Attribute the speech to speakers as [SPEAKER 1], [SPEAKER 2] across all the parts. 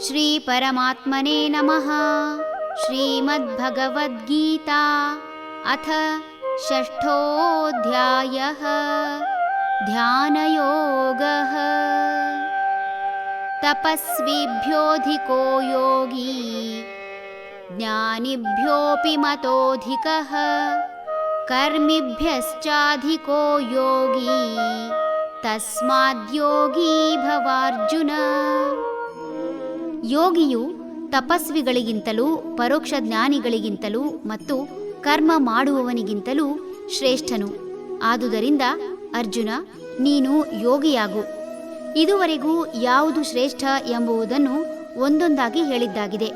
[SPEAKER 1] ಶ್ರೀ ಪರಮಾತ್ಮನೇ ನಮಃ. ಶ್ರೀಮದ್ಭಗವದ್ಗೀತಾ ಅಥ ಷಷ್ಠೋऽಧ್ಯಾಯಃ. ಧ್ಯಾನಯೋಗಃ. ತಪಸ್ವಿಭ್ಯೋಧಿಕೋ ಯೋಗಿ ಜ್ಞಾನಿಭ್ಯೋಪಿ ಮತೋಧಿಕಃ. ಕರ್ಮಿಭ್ಯಶ್ಚಾಧಿಕೋ ಯೋಗಿ ತಸ್ಮಾದ್ಯೋಗಿ ಭವಾರ್ಜುನ. ಯೋಗಿಯು ತಪಸ್ವಿಗಳಿಗಿಂತಲೂ ಪರೋಕ್ಷ ಜ್ಞಾನಿಗಳಿಗಿಂತಲೂ ಮತ್ತು ಕರ್ಮ ಮಾಡುವವನಿಗಿಂತಲೂ ಶ್ರೇಷ್ಠನು. ಆದುದರಿಂದ ಅರ್ಜುನ, ನೀನು ಯೋಗಿಯಾಗು. ಇದುವರೆಗೂ ಯಾವುದು ಶ್ರೇಷ್ಠ ಎಂಬುದನ್ನು ಒಂದೊಂದಾಗಿ ಹೇಳಿದ್ದಾಗಿದೆ.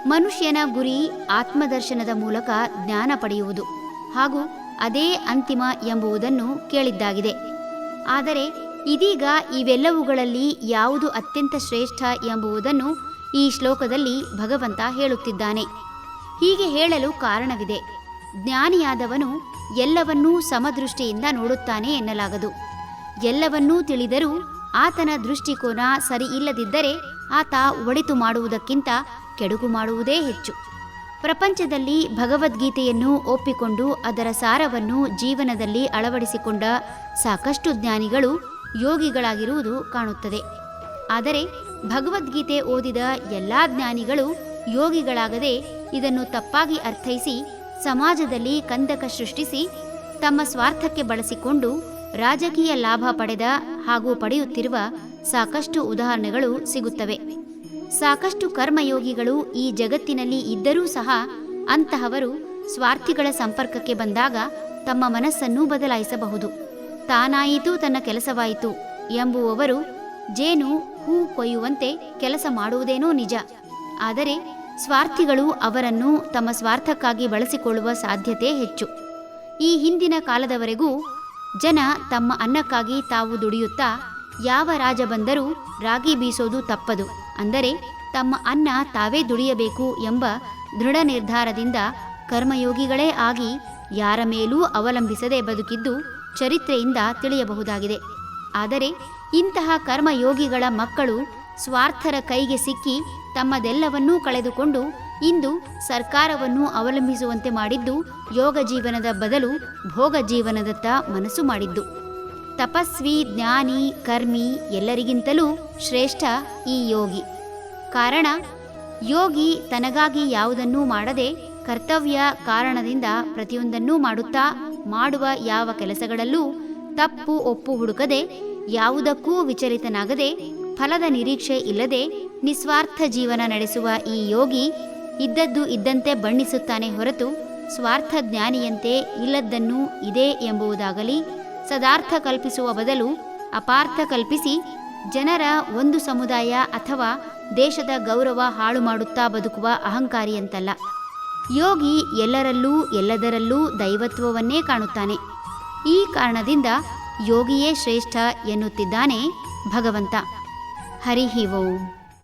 [SPEAKER 1] ಮನುಷ್ಯನ ಗುರಿ ಆತ್ಮದರ್ಶನದ ಮೂಲಕ ಜ್ಞಾನ ಪಡೆಯುವುದು ಹಾಗೂ ಅದೇ ಅಂತಿಮ ಎಂಬುದನ್ನು ಕೇಳಿದ್ದಾಗಿದೆ. ಆದರೆ ಇದೀಗ ಇವೆಲ್ಲವುಗಳಲ್ಲಿ ಯಾವುದು ಅತ್ಯಂತ ಶ್ರೇಷ್ಠ ಎಂಬುದನ್ನು ಈ ಶ್ಲೋಕದಲ್ಲಿ ಭಗವಂತ ಹೇಳುತ್ತಿದ್ದಾನೆ. ಹೀಗೆ ಹೇಳಲು ಕಾರಣವಿದೆ. ಜ್ಞಾನಿಯಾದವನು ಎಲ್ಲವನ್ನೂ ಸಮದೃಷ್ಟಿಯಿಂದ ನೋಡುತ್ತಾನೆ ಎನ್ನಲಾಗದು. ಎಲ್ಲವನ್ನೂ ತಿಳಿದರೂ ಆತನ ದೃಷ್ಟಿಕೋನ ಸರಿ ಇಲ್ಲದಿದ್ದರೆ ಆತ ಒಳಿತು ಮಾಡುವುದಕ್ಕಿಂತ ಕೆಡುಕು ಮಾಡುವುದೇ ಹೆಚ್ಚು. ಪ್ರಪಂಚದಲ್ಲಿ ಭಗವದ್ಗೀತೆಯನ್ನು ಒಪ್ಪಿಕೊಂಡು ಅದರ ಸಾರವನ್ನು ಜೀವನದಲ್ಲಿ ಅಳವಡಿಸಿಕೊಂಡ ಸಾಕಷ್ಟು ಜ್ಞಾನಿಗಳು ಯೋಗಿಗಳಾಗಿರುವುದು ಕಾಣುತ್ತದೆ. ಆದರೆ ಭಗವದ್ಗೀತೆ ಓದಿದ ಎಲ್ಲ ಜ್ಞಾನಿಗಳು ಯೋಗಿಗಳಾಗದೆ ಇದನ್ನು ತಪ್ಪಾಗಿ ಅರ್ಥೈಸಿ ಸಮಾಜದಲ್ಲಿ ಕಂದಕ ಸೃಷ್ಟಿಸಿ ತಮ್ಮ ಸ್ವಾರ್ಥಕ್ಕೆ ಬಳಸಿಕೊಂಡು ರಾಜಕೀಯ ಲಾಭ ಪಡೆದ ಹಾಗೂ ಪಡೆಯುತ್ತಿರುವ ಸಾಕಷ್ಟು ಉದಾಹರಣೆಗಳು ಸಿಗುತ್ತವೆ. ಸಾಕಷ್ಟು ಕರ್ಮಯೋಗಿಗಳು ಈ ಜಗತ್ತಿನಲ್ಲಿ ಇದ್ದರೂ ಸಹ ಅಂತಹವರು ಸ್ವಾರ್ಥಿಗಳ ಸಂಪರ್ಕಕ್ಕೆ ಬಂದಾಗ ತಮ್ಮ ಮನಸ್ಸನ್ನು ಬದಲಾಯಿಸಬಹುದು. ತಾನಾಯಿತು ತನ್ನ ಕೆಲಸವಾಯಿತು ಎಂಬುವವರು ಜೇನು ಹೂ ಕೊಯ್ಯುವಂತೆ ಕೆಲಸ ಮಾಡುವುದೇನೋ ನಿಜ. ಆದರೆ ಸ್ವಾರ್ಥಿಗಳು ಅವರನ್ನು ತಮ್ಮ ಸ್ವಾರ್ಥಕ್ಕಾಗಿ ಬಳಸಿಕೊಳ್ಳುವ ಸಾಧ್ಯತೆ ಹೆಚ್ಚು. ಈ ಹಿಂದಿನ ಕಾಲದವರೆಗೂ ಜನ ತಮ್ಮ ಅನ್ನಕ್ಕಾಗಿ ತಾವು ದುಡಿಯುತ್ತಾ ಯಾವ ರಾಜ ಬಂದರೂ ರಾಗಿ ಬೀಸೋದು ತಪ್ಪದು, ಅಂದರೆ ತಮ್ಮ ಅನ್ನ ತಾವೇ ದುಡಿಯಬೇಕು ಎಂಬ ದೃಢ ನಿರ್ಧಾರದಿಂದ ಕರ್ಮಯೋಗಿಗಳೇ ಆಗಿ ಯಾರ ಮೇಲೂ ಅವಲಂಬಿಸದೆ ಬದುಕಿದ್ದು ಚರಿತ್ರೆಯಿಂದ ತಿಳಿಯಬಹುದಾಗಿದೆ. ಆದರೆ ಇಂತಹ ಕರ್ಮಯೋಗಿಗಳ ಮಕ್ಕಳು ಸ್ವಾರ್ಥರ ಕೈಗೆ ಸಿಕ್ಕಿ ತಮ್ಮದೆಲ್ಲವನ್ನೂ ಕಳೆದುಕೊಂಡು ಇಂದು ಸರ್ಕಾರವನ್ನು ಅವಲಂಬಿಸುವಂತೆ ಮಾಡಿದ್ದು ಯೋಗ ಜೀವನದ ಬದಲು ಭೋಗ ಜೀವನದತ್ತ ಮನಸ್ಸು ಮಾಡಿದ್ದು. ತಪಸ್ವಿ, ಜ್ಞಾನಿ, ಕರ್ಮಿ ಎಲ್ಲರಿಗಿಂತಲೂ ಶ್ರೇಷ್ಠ ಈ ಯೋಗಿ. ಕಾರಣ, ಯೋಗಿ ತನಗಾಗಿ ಯಾವುದನ್ನೂ ಮಾಡದೆ ಕರ್ತವ್ಯ ಕಾರಣದಿಂದ ಪ್ರತಿಯೊಂದನ್ನೂ ಮಾಡುತ್ತಾ ಮಾಡುವ ಯಾವ ಕೆಲಸಗಳಲ್ಲೂ ತಪ್ಪು ಒಪ್ಪು ಹುಡುಕದೆ ಯಾವುದಕ್ಕೂ ವಿಚಲಿತನಾಗದೆ ಫಲದ ನಿರೀಕ್ಷೆ ಇಲ್ಲದೆ ನಿಸ್ವಾರ್ಥ ಜೀವನ ನಡೆಸುವ ಈ ಯೋಗಿ ಇದ್ದದ್ದು ಇದ್ದಂತೆ ಬಣ್ಣಿಸುತ್ತಾನೆ ಹೊರತು ಸ್ವಾರ್ಥ ಜ್ಞಾನಿಯಂತೆ ಇಲ್ಲದ್ದನ್ನು ಇದೆ ಎಂಬುದಾಗಲಿ ಸದಾರ್ಥ ಕಲ್ಪಿಸುವ ಬದಲು ಅಪಾರ್ಥ ಕಲ್ಪಿಸಿ ಜನರ ಒಂದು ಸಮುದಾಯ ಅಥವಾ ದೇಶದ ಗೌರವ ಹಾಳು ಮಾಡುತ್ತಾ ಬದುಕುವ ಅಹಂಕಾರಿಯಂತಲ್ಲ. ಯೋಗಿ ಎಲ್ಲರಲ್ಲೂ ಎಲ್ಲದರಲ್ಲೂ ದೈವತ್ವವನ್ನೇ ಕಾಣುತ್ತಾನೆ. ಈ ಕಾರಣದಿಂದ ಯೋಗಿಯೇ ಶ್ರೇಷ್ಠ ಎನ್ನುತ್ತಿದ್ದಾನೆ ಭಗವಂತ. ಹರಿ ಓಂ.